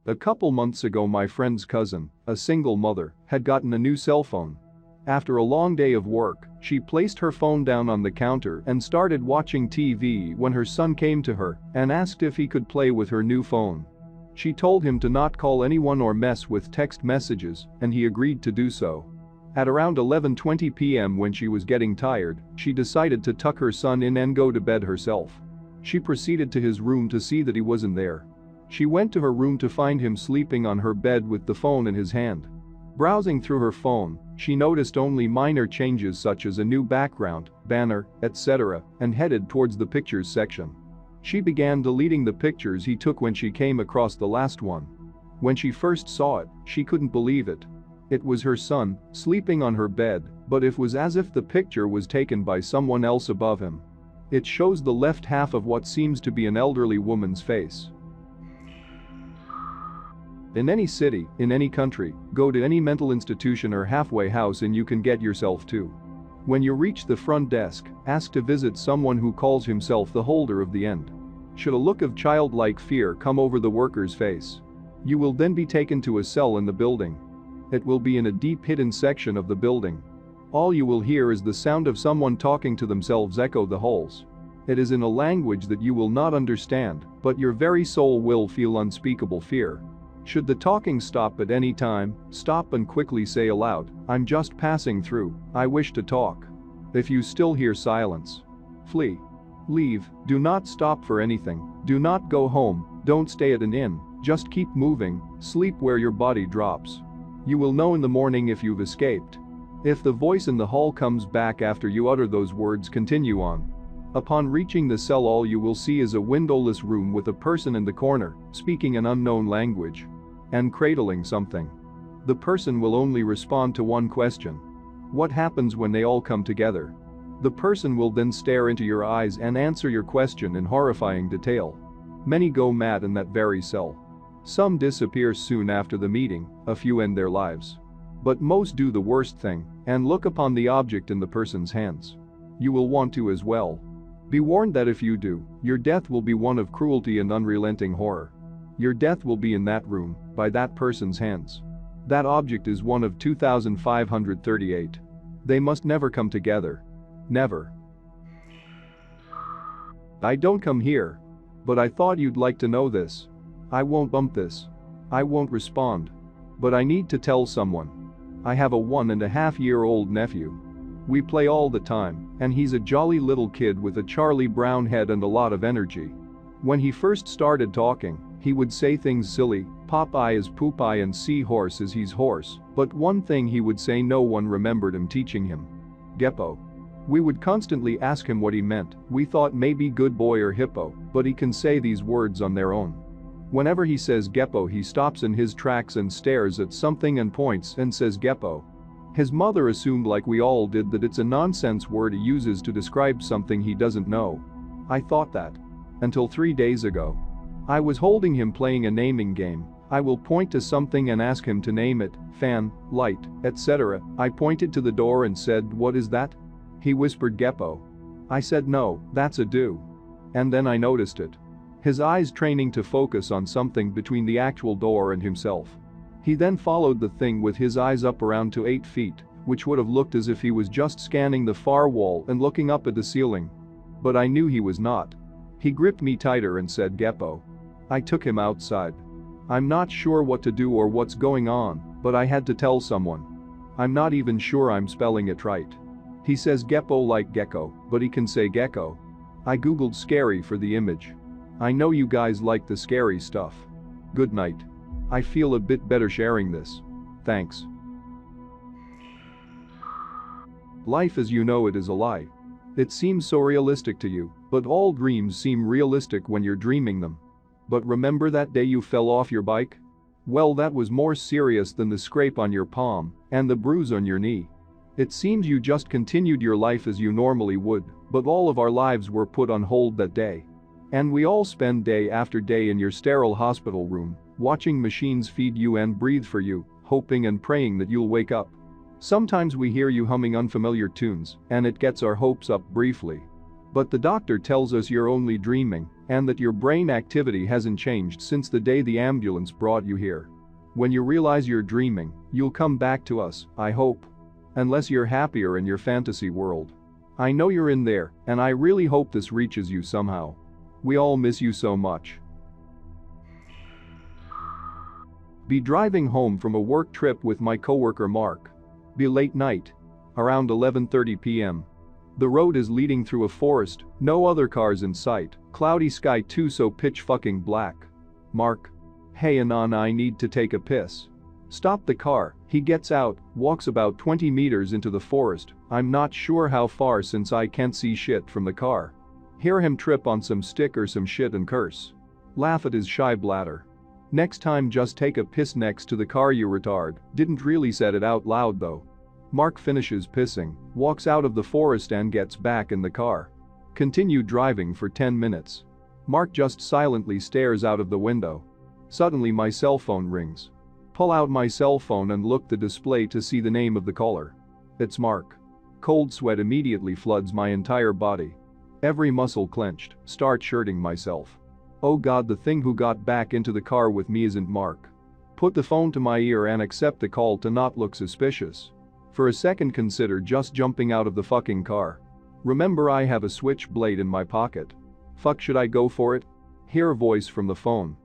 A couple months ago, my friend's cousin, a single mother, had gotten a new cell phone. After a long day of work, she placed her phone down on the counter and started watching TV when her son came to her and asked if he could play with her new phone. She told him to not call anyone or mess with text messages, and he agreed to do so. At around 11:20 p.m., when she was getting tired, she decided to tuck her son in and go to bed herself. She proceeded to his room to see that he wasn't there. She went to her room to find him sleeping on her bed with the phone in his hand. Browsing through her phone, she noticed only minor changes such as a new background, banner, etc., and headed towards the pictures section. She began deleting the pictures he took when she came across the last one. When she first saw it, she couldn't believe it. It was her son, sleeping on her bed, but it was as if the picture was taken by someone else above him. It shows the left half of what seems to be an elderly woman's face. In any city, in any country, go to any mental institution or halfway house and you can get yourself to. When you reach the front desk, ask to visit someone who calls himself the holder of the end. Should a look of childlike fear come over the worker's face, you will then be taken to a cell in the building. It will be in a deep hidden section of the building. All you will hear is the sound of someone talking to themselves echo the halls. It is in a language that you will not understand, but your very soul will feel unspeakable fear. Should the talking stop at any time, stop and quickly say aloud, "I'm just passing through, I wish to talk." If you still hear silence, flee. Leave, do not stop for anything, do not go home, don't stay at an inn, just keep moving, sleep where your body drops. You will know in the morning if you've escaped. If the voice in the hall comes back after you utter those words, continue on. Upon reaching the cell, all you will see is a windowless room with a person in the corner, speaking an unknown language and cradling something. The person will only respond to one question. What happens when they all come together? The person will then stare into your eyes and answer your question in horrifying detail. Many go mad in that very cell. Some disappear soon after the meeting, a few end their lives. But most do the worst thing and look upon the object in the person's hands. You will want to as well. Be warned that if you do, your death will be one of cruelty and unrelenting horror. Your death will be in that room, by that person's hands. That object is one of 2,538. They must never come together. Never. I don't come here. But I thought you'd like to know this. I won't bump this. I won't respond. But I need to tell someone. I have a 1.5-year-old nephew. We play all the time, and he's a jolly little kid with a Charlie Brown head and a lot of energy. When he first started talking, he would say things silly, Popeye is Poopeye and Seahorse is he's horse, but one thing he would say no one remembered him teaching him. Geppo. We would constantly ask him what he meant. We thought maybe good boy or hippo, but he can say these words on their own. Whenever he says Geppo, he stops in his tracks and stares at something and points and says Geppo. His mother assumed, like we all did, that it's a nonsense word he uses to describe something he doesn't know. I thought that. Until 3 days ago. I was holding him playing a naming game. I will point to something and ask him to name it, fan, light, etc. I pointed to the door and said, "What is that?" He whispered Geppo. I said, "No, that's a do." And then I noticed it. His eyes training to focus on something between the actual door and himself. He then followed the thing with his eyes up around to 8 feet, which would have looked as if he was just scanning the far wall and looking up at the ceiling. But I knew he was not. He gripped me tighter and said Geppo. I took him outside. I'm not sure what to do or what's going on, but I had to tell someone. I'm not even sure I'm spelling it right. He says Geppo like gecko, but he can say gecko. I googled scary for the image. I know you guys like the scary stuff. Good night. I feel a bit better sharing this. Thanks. Life as you know it is a lie. It seems so realistic to you, but all dreams seem realistic when you're dreaming them. But remember that day you fell off your bike? Well, that was more serious than the scrape on your palm and the bruise on your knee. It seems you just continued your life as you normally would, but all of our lives were put on hold that day. And we all spend day after day in your sterile hospital room, watching machines feed you and breathe for you, hoping and praying that you'll wake up. Sometimes we hear you humming unfamiliar tunes, and it gets our hopes up briefly. But the doctor tells us you're only dreaming, and that your brain activity hasn't changed since the day the ambulance brought you here. When you realize you're dreaming, you'll come back to us, I hope. Unless you're happier in your fantasy world. I know you're in there, and I really hope this reaches you somehow. We all miss you so much. Be driving home from a work trip with my coworker Mark. Be late night. Around 11:30 p.m. The road is leading through a forest, no other cars in sight, cloudy sky too so pitch fucking black. Mark. Hey Anon, I need to take a piss. Stop the car, he gets out, walks about 20 meters into the forest, I'm not sure how far since I can't see shit from the car. Hear him trip on some stick or some shit and curse. Laugh at his shy bladder. Next time just take a piss next to the car you retard, didn't really said it out loud though. Mark finishes pissing, walks out of the forest and gets back in the car. Continue driving for 10 minutes. Mark just silently stares out of the window. Suddenly my cell phone rings. Pull out my cell phone and look the display to see the name of the caller. It's Mark. Cold sweat immediately floods my entire body. Every muscle clenched, start shirting myself. Oh God, the thing who got back into the car with me isn't Mark. Put the phone to my ear and accept the call to not look suspicious. For a second consider just jumping out of the fucking car. Remember I have a switchblade in my pocket. Fuck, should I go for it? Hear a voice from the phone.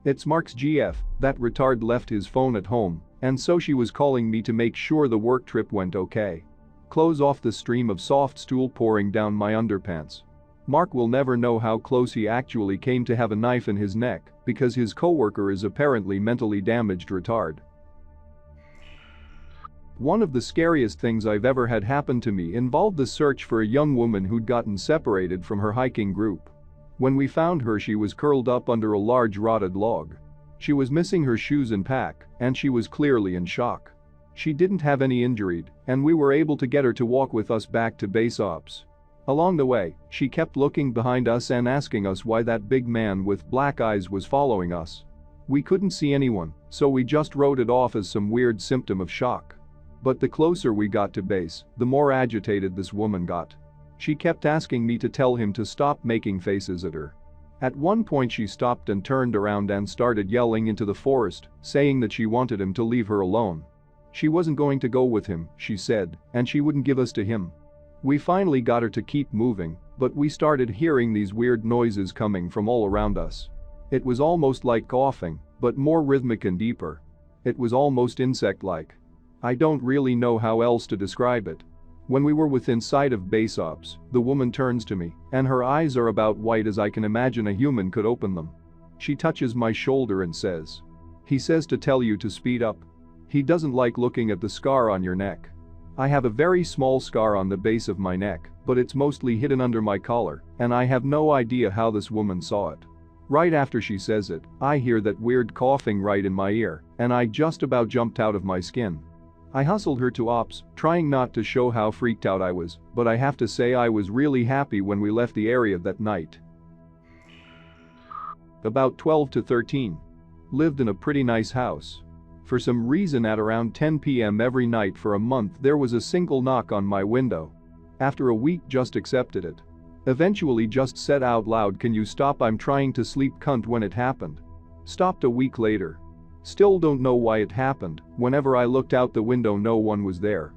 It's Mark's GF, that retard left his phone at home, and so she was calling me to make sure the work trip went okay. Close off the stream of soft stool pouring down my underpants. Mark will never know how close he actually came to have a knife in his neck because his coworker is apparently mentally damaged retard. One of the scariest things I've ever had happen to me involved the search for a young woman who'd gotten separated from her hiking group. When we found her, she was curled up under a large rotted log. She was missing her shoes and pack, and she was clearly in shock. She didn't have any injury, and we were able to get her to walk with us back to base ops. Along the way, she kept looking behind us and asking us why that big man with black eyes was following us. We couldn't see anyone, so we just wrote it off as some weird symptom of shock. But the closer we got to base, the more agitated this woman got. She kept asking me to tell him to stop making faces at her. At one point she stopped and turned around and started yelling into the forest, saying that she wanted him to leave her alone. She wasn't going to go with him, she said, and she wouldn't give us to him. We finally got her to keep moving, but we started hearing these weird noises coming from all around us. It was almost like coughing, but more rhythmic and deeper. It was almost insect-like. I don't really know how else to describe it. When we were within sight of base ops, the woman turns to me, and her eyes are about white as I can imagine a human could open them. She touches my shoulder and says, "He says to tell you to speed up. He doesn't like looking at the scar on your neck." I have a very small scar on the base of my neck, but it's mostly hidden under my collar, and I have no idea how this woman saw it. Right after she says it, I hear that weird coughing right in my ear, and I just about jumped out of my skin. I hustled her to ops, trying not to show how freaked out I was, but I have to say I was really happy when we left the area that night. About 12 to 13. Lived in a pretty nice house. For some reason at around 10 p.m. every night for a month there was a single knock on my window. After a week just accepted it. Eventually just said out loud, "Can you stop, I'm trying to sleep cunt," when it happened. Stopped a week later. Still don't know why it happened. Whenever I looked out the window no one was there.